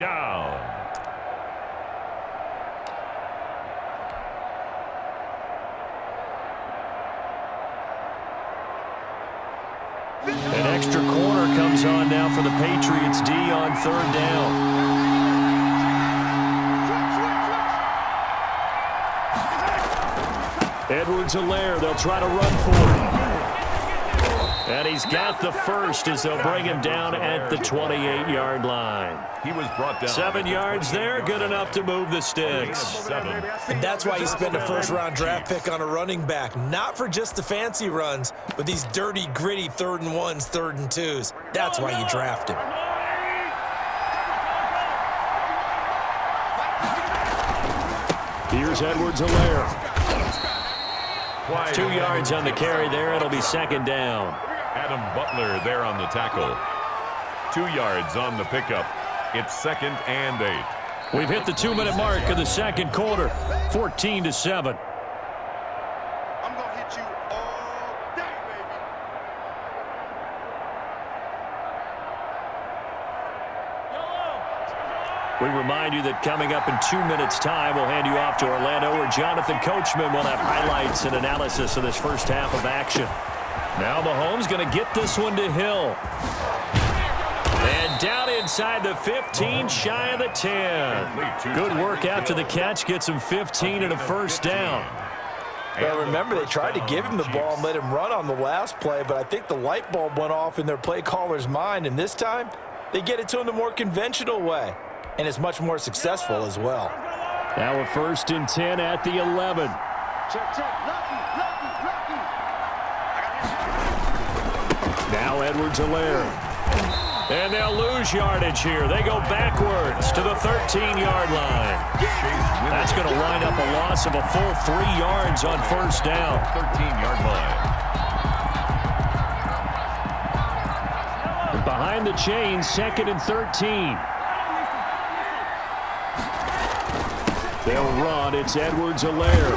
Down. An extra corner comes on now for the Patriots D on third down. Edwards-Helaire, they'll try to run for it. And he's got the first as they'll bring him down at the 28-yard line. He was brought down. 7 yards there, good enough to move the sticks. And that's why you spend a first-round draft pick on a running back. Not for just the fancy runs, but these dirty, gritty 3rd and 1s, 3rd and 2s. That's why you draft him. Here's Edwards-Helaire. 2 yards on the carry there. It'll be second down. Adam Butler there on the tackle. 2 yards on the pickup. It's 2nd and 8. We've hit the 2-minute mark of the second quarter. 14-7. I'm going to hit you all day, baby. We remind you that coming up in 2 minutes' time, we'll hand you off to Orlando, where Jonathan Coachman will have highlights and analysis of this first half of action. Now Mahomes going to get this one to Hill. And down inside the 15, shy of the 10. Good work after the catch. Gets him 15 and a first down. Well, remember, they tried to give him the ball and let him run on the last play, but I think the light bulb went off in their play caller's mind, and this time they get it to him the more conventional way. And it's much more successful as well. Now a 1st and 10 at the 11. Check. Lucky. Now Edwards-Helaire. And they'll lose yardage here. They go backwards to the 13-yard line. That's going to wind up a loss of a full 3 yards on first down. 13-yard line. Behind the chains, 2nd and 13. They'll run. It's Edwards-Helaire.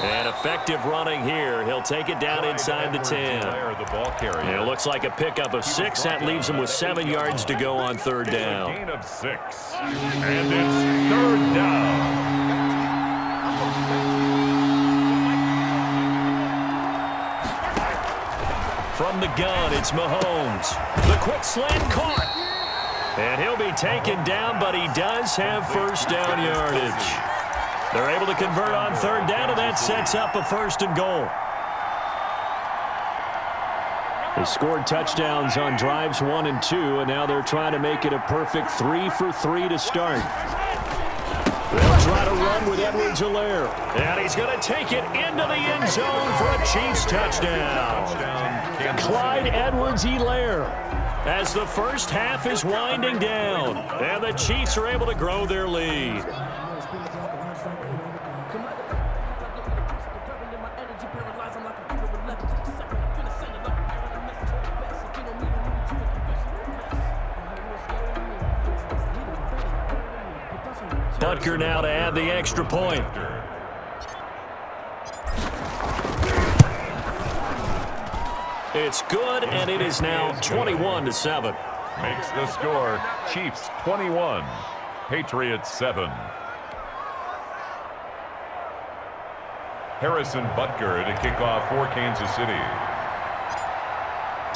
And effective running here. He'll take it down inside the 10. And it looks like a pickup of 6. That leaves him with 7 yards to go on third down. Gain of 6. And it's 3rd down. From the gun, it's Mahomes. The quick slant caught. And he'll be taken down, but he does have first down yardage. They're able to convert on third down, and that sets up a 1st and goal. They scored touchdowns on drives 1 and 2, and now they're trying to make it a perfect 3 for 3 to start. They'll try to run with Edwards-Helaire. And he's going to take it into the end zone for a Chiefs touchdown. Clyde Edwards-Helaire. As the first half is winding down, and the Chiefs are able to grow their lead. Butker now to add the extra point. It's good, and it is now 21-7. Makes the score Chiefs 21, Patriots 7. Harrison Butker to kick off for Kansas City.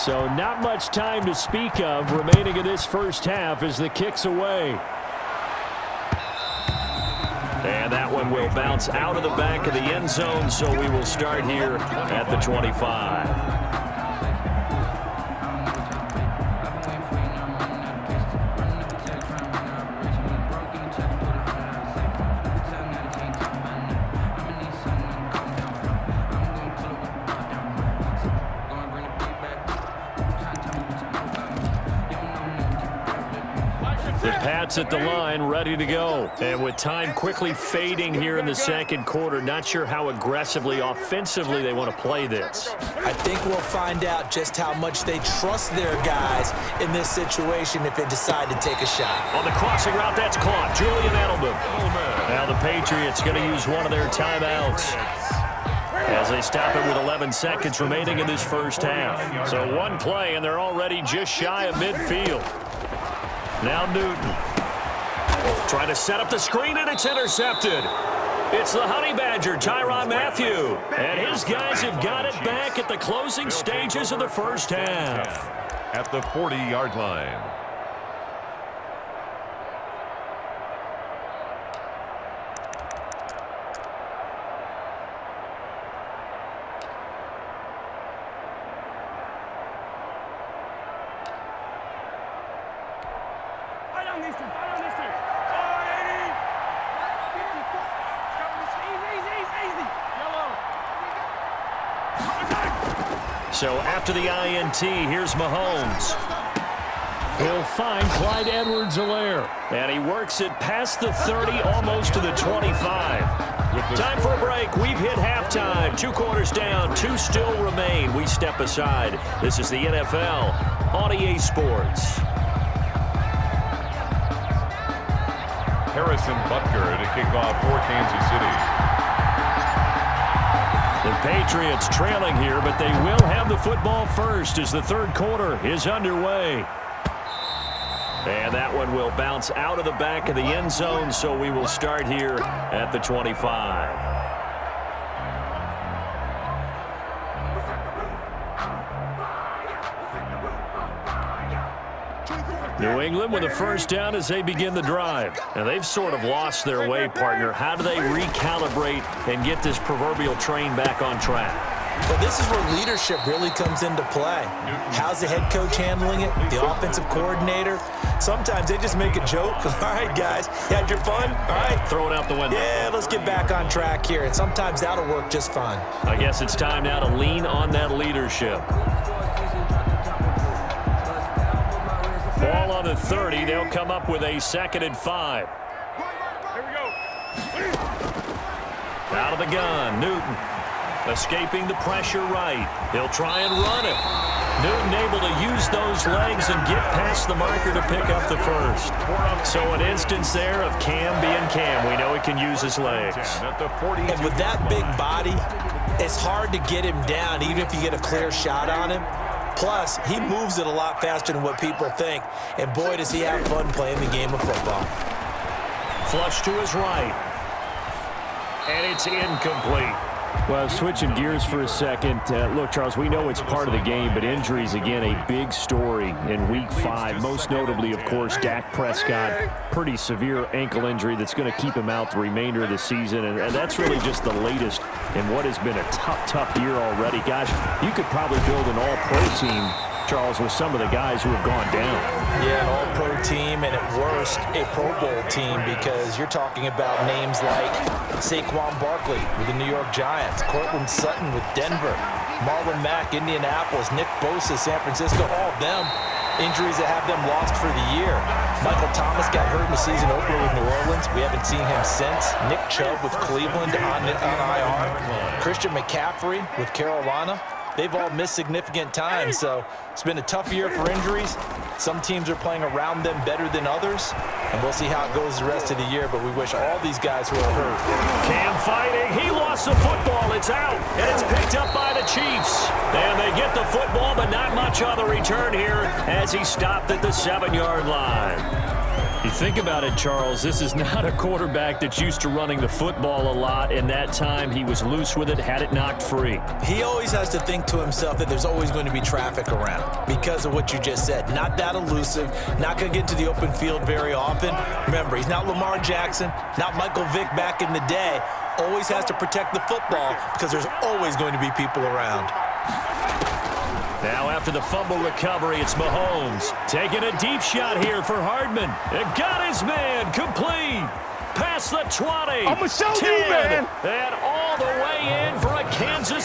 So not much time to speak of remaining in this first half as the kick's away. And that one will bounce out of the back of the end zone, so we will start here at the 25. Pats at the line, ready to go. And with time quickly fading here in the second quarter, not sure how aggressively, offensively they want to play this. I think we'll find out just how much they trust their guys in this situation if they decide to take a shot. On the crossing route, that's caught. Julian Edelman. Now the Patriots going to use one of their timeouts as they stop it with 11 seconds remaining in this first half. So one play, and they're already just shy of midfield. Now Newton. Trying to set up the screen, and it's intercepted. It's the Honey Badger, Tyrann Mathieu. And his guys have got it back at the closing stages of the first half. At the 40-yard line. So after the INT, here's Mahomes. He'll find Clyde Edwards-Helaire. And he works it past the 30, almost to the 25. Time for a break. We've hit halftime. 2 quarters down, 2 still remain. We step aside. This is the NFL on EA Sports. Harrison Butker to kick off for Kansas City. The Patriots trailing here, but they will have the football first as the third quarter is underway. And that one will bounce out of the back of the end zone, so we will start here at the 25. New England with a first down as they begin the drive. And they've sort of lost their way, partner. How do they recalibrate and get this proverbial train back on track? Well, this is where leadership really comes into play. How's the head coach handling it? The offensive coordinator? Sometimes they just make a joke. All right, guys, you had your fun? All right. Throw it out the window. Yeah, let's get back on track here. And sometimes that'll work just fine. I guess it's time now to lean on that leadership. Ball on the 30. They'll come up with a 2nd and 5. Here we go. Out of the gun, Newton. Escaping the pressure right. He'll try and run it. Newton able to use those legs and get past the marker to pick up the first. So an instance there of Cam being Cam. We know he can use his legs. And with that big body, it's hard to get him down, even if you get a clear shot on him. Plus, he moves it a lot faster than what people think. And boy, does he have fun playing the game of football. Flush to his right. And it's incomplete. Well, switching gears for a second. Look, Charles, we know it's part of the game, but injuries, again, a big story in Week 5. Most notably, of course, Dak Prescott. Pretty severe ankle injury that's going to keep him out the remainder of the season. And that's really just the latest in what has been a tough year already. Gosh, you could probably build an all-pro team, Charles, with some of the guys who have gone down. Yeah, an all-pro team, and at worst, a Pro Bowl team, because you're talking about names like Saquon Barkley with the New York Giants, Cortland Sutton with Denver, Marlon Mack, Indianapolis, Nick Bosa, San Francisco, all of them injuries that have them lost for the year. Michael Thomas got hurt in the season opener with New Orleans. We haven't seen him since. Nick Chubb with Cleveland on IR. Christian McCaffrey with Carolina. They've all missed significant time, so it's been a tough year for injuries. Some teams are playing around them better than others, and we'll see how it goes the rest of the year, but we wish all these guys who are hurt. Cam fighting. He lost the football. It's out, and it's picked up by the Chiefs. And they get the football, but not much on the return here as he stopped at the 7-yard line. You think about it, Charles, this is not a quarterback that's used to running the football a lot. In that time, he was loose with it, had it knocked free. He always has to think to himself that there's always going to be traffic around because of what you just said. Not that elusive, not going to get into the open field very often. Remember, he's not Lamar Jackson, not Michael Vick back in the day. Always has to protect the football because there's always going to be people around. Now after the fumble recovery, it's Mahomes taking a deep shot here for Hardman. It got his man complete. Past the 20. I'ma show 10, you, man. and all the way in for a Kansas